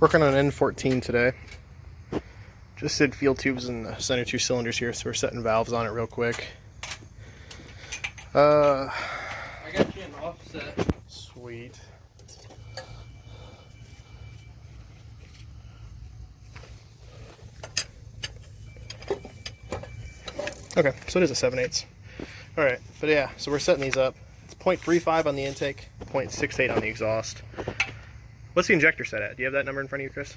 Working on an n14 today. Just did field tubes in the center two cylinders here, so we're setting valves on it real quick. I got you an offset. Sweet. Okay, so it is a 7/8. Alright, but yeah, so we're setting these up. It's 0.35 on the intake, 0.68 on the exhaust. What's the injector set at? Do you have that number in front of you, Chris?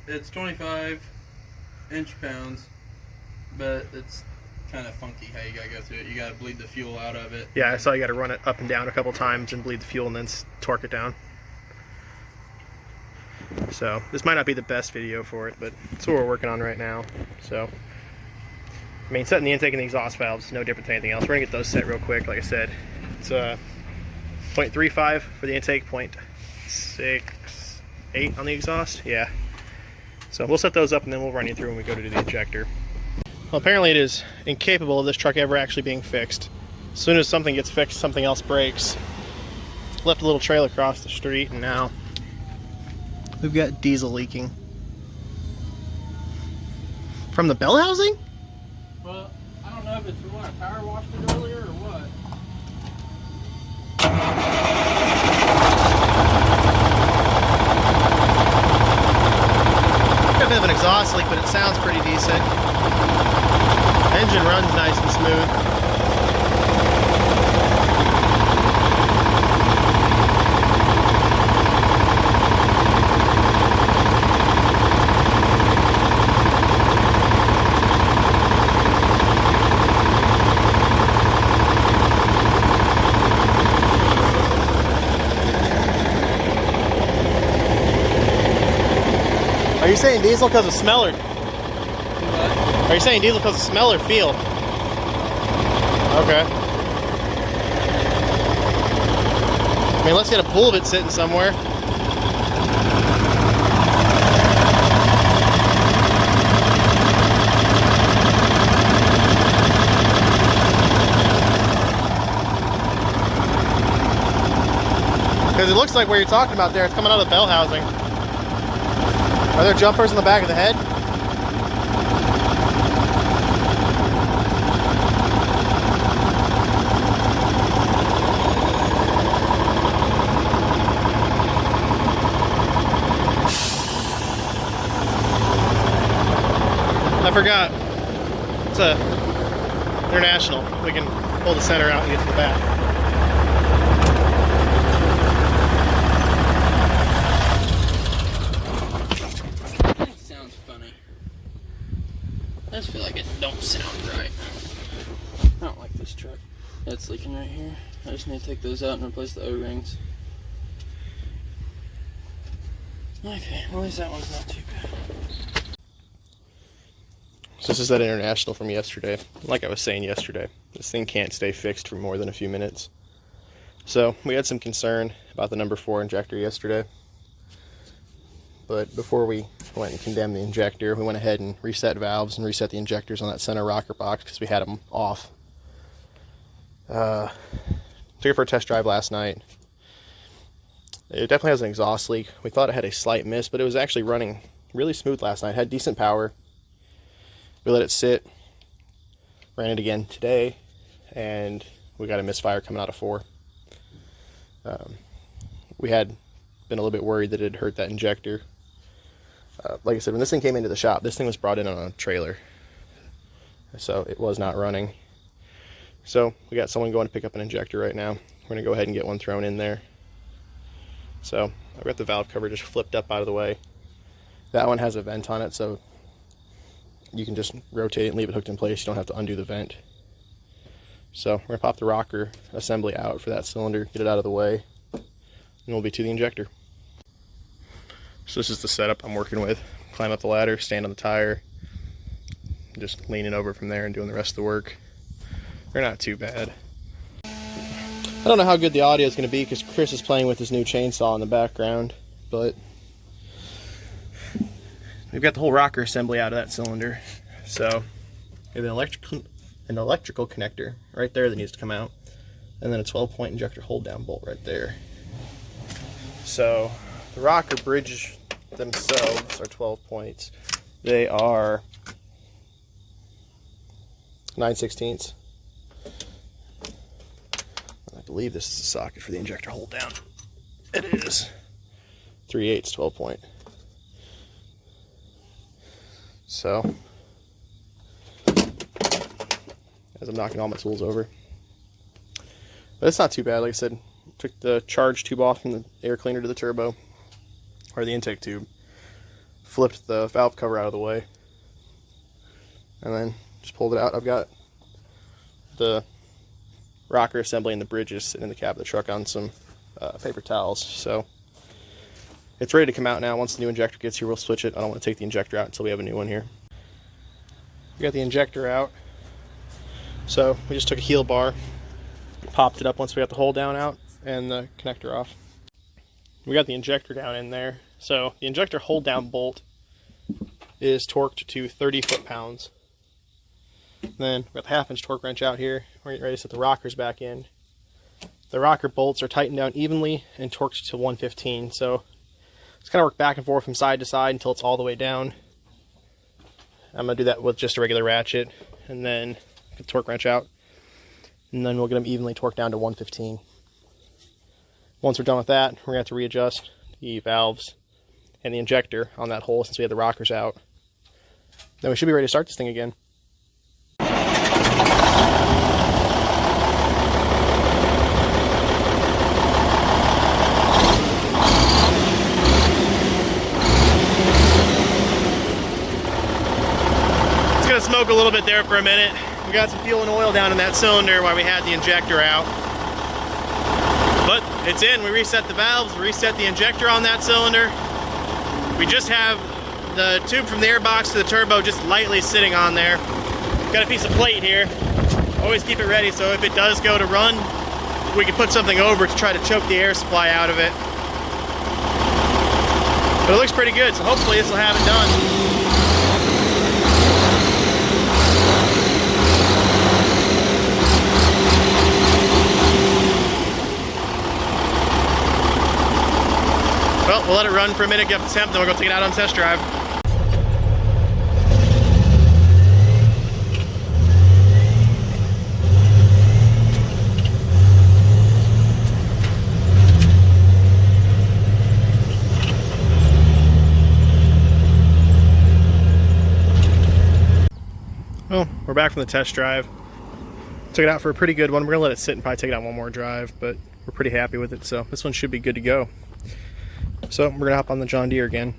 It's 25 inch-pounds, but it's kind of funky how you gotta go through it. You gotta bleed the fuel out of it. Yeah, I saw you gotta run it up and down a couple times and bleed the fuel and then torque it down. So this might not be the best video for it, but it's what we're working on right now. So, I mean, setting the intake and the exhaust valves, no different than anything else. We're gonna get those set real quick. Like I said, it's 0.35 for the intake, 0.68 on the exhaust. Yeah. So we'll set those up and then we'll run you through when we go to do the injector. Well, apparently it is incapable of this truck ever actually being fixed. As soon as something gets fixed, something else breaks. Left a little trail across the street and now we've got diesel leaking. From the bell housing? Well, I don't know if it's what, I power washed it earlier or what. Got a bit of an exhaust leak, but it sounds pretty decent. Engine runs nice and smooth. Are you saying diesel because of smell or? What? Are you saying diesel because of smell or feel? Okay. I mean, let's get a pool of it sitting somewhere. Because it looks like where you're talking about there, it's coming out of the bell housing. Are there jumpers in the back of the head? I forgot. It's a international. We can pull the center out and get to the back. I just feel like it don't sound right. I don't like this truck. It's leaking right here. I just need to take those out and replace the O-rings. Okay, well, at least that one's not too bad. So this is that international from yesterday. Like I was saying yesterday, this thing can't stay fixed for more than a few minutes. So we had some concern about the number 4 injector yesterday. But before we went and condemned the injector, we went ahead and reset valves and reset the injectors on that center rocker box because we had them off. Took it for a test drive last night. It definitely has an exhaust leak. We thought it had a slight miss, but it was actually running really smooth last night. It had decent power. We let it sit, ran it again today, and we got a misfire coming out of 4. We had been a little bit worried that it had hurt that injector. Like I said, when this thing came into the shop, this thing was brought in on a trailer, so it was not running. So we got someone going to pick up an injector right now. We're going to go ahead and get one thrown in there. So I've got the valve cover just flipped up out of the way. That one has a vent on it, so you can just rotate it and leave it hooked in place. You don't have to undo the vent. So we're going to pop the rocker assembly out for that cylinder, get it out of the way, and we'll be to the injector. So this is the setup I'm working with. Climb up the ladder, stand on the tire, just leaning over from there and doing the rest of the work. They're not too bad. I don't know how good the audio is going to be because Chris is playing with his new chainsaw in the background, but we've got the whole rocker assembly out of that cylinder. So we have an electrical connector right there that needs to come out, and then a 12-point injector hold down bolt right there. So the rocker bridge themselves are 12 points. They are 9/16. I believe this is the socket for the injector hold down. It is 3/8 12 point. So as I'm knocking all my tools over, but it's not too bad. Like I said, took the charge tube off from the air cleaner to the turbo, or the intake tube, flipped the valve cover out of the way, and then just pulled it out. I've got the rocker assembly and the bridges sitting in the cab of the truck on some paper towels. So it's ready to come out now. Once the new injector gets here, we'll switch it. I don't want to take the injector out until we have a new one here. We got the injector out. So we just took a heel bar, popped it up once we got the hole down out and the connector off. We got the injector down in there. So the injector hold down bolt is torqued to 30 foot-pounds. Then we got the 1/2 inch torque wrench out here. We're getting ready to set the rockers back in. The rocker bolts are tightened down evenly and torqued to 115. So it's kind of work back and forth from side to side until it's all the way down. I'm going to do that with just a regular ratchet, and then get the torque wrench out, and then we'll get them evenly torqued down to 115. Once we're done with that, we're going to have to readjust the valves and the injector on that hole since we had the rockers out. Then we should be ready to start this thing again. It's going to smoke a little bit there for a minute. We got some fuel and oil down in that cylinder while we had the injector out. But it's in. We reset the valves, reset the injector on that cylinder. We just have the tube from the airbox to the turbo just lightly sitting on there. Got a piece of plate here. Always keep it ready so if it does go to run, we can put something over to try to choke the air supply out of it. But it looks pretty good, so hopefully this will have it done. Well, we'll let it run for a minute, get up to temp, then we'll go take it out on test drive. Well, we're back from the test drive. Took it out for a pretty good one. We're gonna let it sit and probably take it out one more drive, but we're pretty happy with it, so this one should be good to go. So we're gonna hop on the John Deere again.